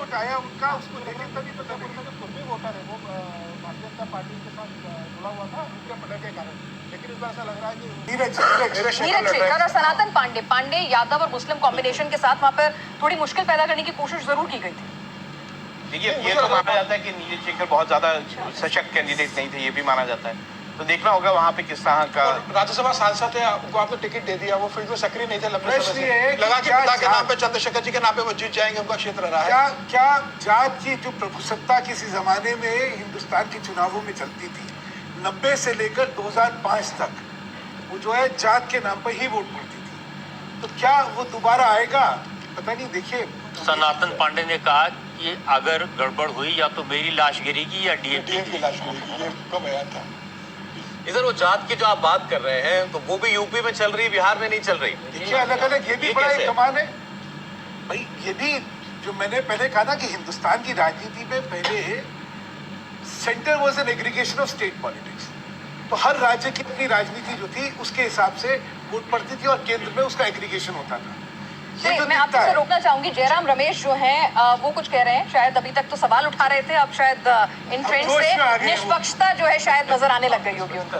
वक्त आया उनका, उसको देखें तभी पता जयपुर में जो पूर्वी वोटर है वो भारतीय जनता पार्टी के साथ जुड़ा हुआ था उनके पलट के कारण, लेकिन इस बार ऐसा लग रहा है कि नीरज शेखर और सनातन पांडे यादव और मुस्लिम कॉम्बिनेशन के साथ वहां पर थोड़ी मुश्किल पैदा करने की कोशिश जरूर की गई थी। देखिए, ये तो माना जाता है कि नीरज शेखर बहुत ज्यादा सशक्त कैंडिडेट नहीं थे, ये भी माना जाता है। तो देखना होगा वहाँ पे किस तरह का। राज्यसभा सांसद है, उनको आपने टिकट दे दिया, वो फील्ड में सक्रिय नहीं थे लंबे समय से, लगा कि पिता के नाम पे चंद्रशेखर जी के नाम पे वो जीत जाएंगे, उनका क्षेत्र रहा है। क्या जात की जो प्रभुसत्ता किसी जमाने में हिंदुस्तान के चुनावों में चलती थी 90 से लेकर 2005 तक, वो जो है जात के नाम पर ही वोट पड़ती थी, तो क्या वो दोबारा आएगा पता नहीं। देखिए, सनातन पांडे ने कहा कि अगर गड़बड़ हुई या तो मेरी लाश गिरेगी या डीएमके की लाश गिरेगी, ये कब आया था। इधर वो जात की जो आप बात कर रहे हैं तो वो भी यूपी में चल रही है, बिहार में नहीं चल रही। देखिए, अलग अलग ये भी बड़ा एक कमाल है भाई। ये भी जो मैंने पहले कहा ना कि हिंदुस्तान की राजनीति में पहले centre was an aggregation of state politics, तो हर राज्य की अपनी राजनीति जो थी उसके हिसाब से वोट पड़ती थी और केंद्र में उसका एग्रीगेशन होता था। मैं आपसे रोकना चाहूंगी, जयराम रमेश जो हैं वो कुछ कह रहे हैं, शायद अभी तक तो सवाल उठा रहे थे, अब शायद इन ट्रेंड से निष्पक्षता जो है शायद नजर आने लग गई होगी उनको।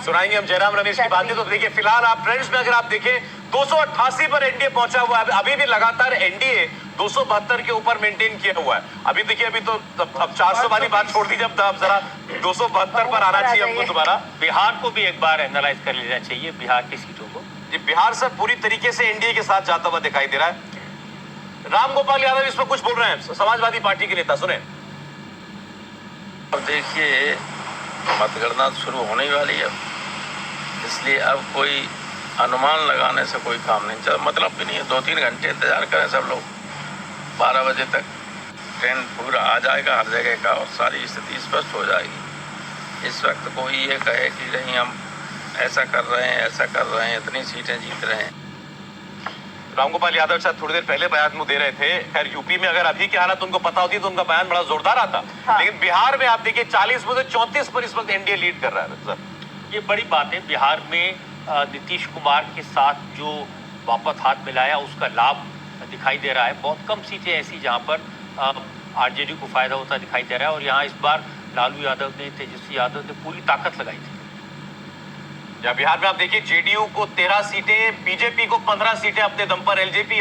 सुनाएंगे हम जयराम रमेश की बातें। तो देखिए, फिलहाल आप ट्रेंड्स में अगर आप देखें 288 पर एनडीए पहुंचा हुआ है, अभी भी लगातार एनडीए 272 के ऊपर मेंटेन किया हुआ है। अभी देखिए, अभी तो अब 400 वाली बात छोड़ दीजिए, अब जरा 272 पर आना चाहिए हमको दोबारा। बिहार को भी एक बार एनालाइज कर लेना चाहिए, बिहार की सीटों को। जी, बिहार सर पूरी तरीके से एनडीए के साथ जाता हुआ दिखाई दे रहा है। रामगोपाल यादव इस पर कुछ बोल रहे हैं, समाजवादी पार्टी के नेता, सुने। अब देखिए, मतगणना शुरू होने वाली है, इसलिए अब कोई अनुमान लगाने से कोई काम नहीं चल, मतलब भी नहीं है। 2-3 घंटे इंतजार करें सब लोग, 12 बजे तक ट्रेंड पूरा आ जाएगा हर जगह का और सारी स्थिति स्पष्ट हो जाएगी। इस वक्त कोई ये कहे कि नहीं हम ऐसा कर रहे हैं, ऐसा कर रहे हैं, इतनी सीटें जीत रहे हैं। रामगोपाल यादव शायद थोड़ी देर पहले बयान मुझे दे रहे थे। खैर, यूपी में अगर अभी की हालत उनको पता होती तो उनका बयान बड़ा जोरदार आता। हाँ। लेकिन बिहार में आप देखिए 40 में से 34 पर इस वक्त एनडीए लीड कर रहा है सर। ये बड़ी बात है। बिहार में नीतीश कुमार के साथ जो वापस हाथ मिलाया उसका लाभ दिखाई दे रहा है। बहुत कम सीटें ऐसी जहां पर आरजेडी को फायदा होता दिखाई दे रहा है, और यहाँ इस बार लालू यादव ने, तेजस्वी यादव ने पूरी ताकत लगाई थी। या बिहार में आप देखिए, जेडीयू को 13 सीटें, बीजेपी को 15 सीटें अपने दम पर, एलजेपी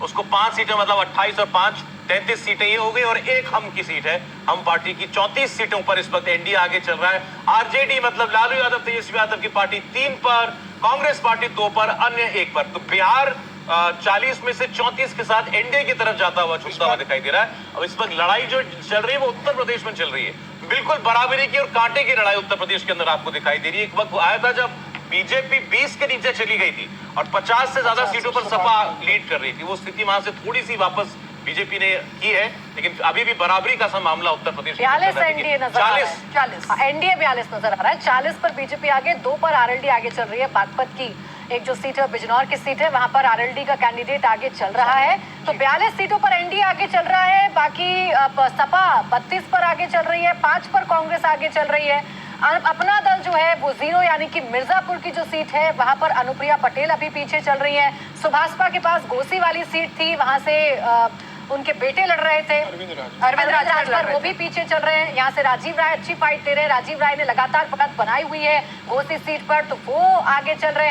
उसको 5 सीटें, मतलब 28 और 5 33 सीटें ये हो गई, और एक हम की सीट है, हम पार्टी की 34 सीटों पर इस वक्त एनडीए आगे चल रहा है। आरजेडी मतलब लालू यादव तेजस्वी यादव की पार्टी 3 पर, कांग्रेस पार्टी 2 पर, अन्य 1 पर। तो बिहार 40 में से 34 के साथ एनडीए की तरफ जाता हुआ, झुकता हुआ दिखाई दे रहा है। अब इस वक्त लड़ाई जो चल रही है वो उत्तर प्रदेश में चल रही है, बिल्कुल बराबरी की और कांटे की लड़ाई उत्तर प्रदेश के अंदर आपको दिखाई दे रही है। एक वक्त आया था जब बीजेपी 20 के नीचे चली गई थी और 50 से ज्यादा सीटों पर सपा लीड कर रही थी। वो स्थिति वहां से थोड़ी सी वापस बीजेपी ने की है, लेकिन अभी भी बराबरी का सा मामला उत्तर प्रदेश में 42 एनडीए नजर आ रहा है। 40 एनडीए 42 नजर आ रहा है। 40 पर बीजेपी आगे, 2 पर आरएलडी आगे चल रही है। बागपत की एक जो सीट है बिजनौर की सीट है, वहां पर आरएलडी का कैंडिडेट आगे चल रहा है। तो 42 सीटों पर एनडीए आगे चल रहा है। बाकी सपा 32 पर आगे चल रही है, 5 पर कांग्रेस आगे चल रही है। अपना दल जो है वो 0, यानी कि मिर्जापुर की जो सीट है वहां पर अनुप्रिया पटेल अभी पीछे चल रही है। सुभाषपा के पास घोसी वाली सीट थी, वहां से उनके बेटे लड़ रहे थे, अरविंद राजभर, वो भी पीछे चल रहे हैं। यहाँ से राजीव राय अच्छी फाइट दे रहे हैं। राजीव राय ने लगातार पकड़ बनाई हुई है घोसी सीट पर, तो वो आगे चल रहे हैं।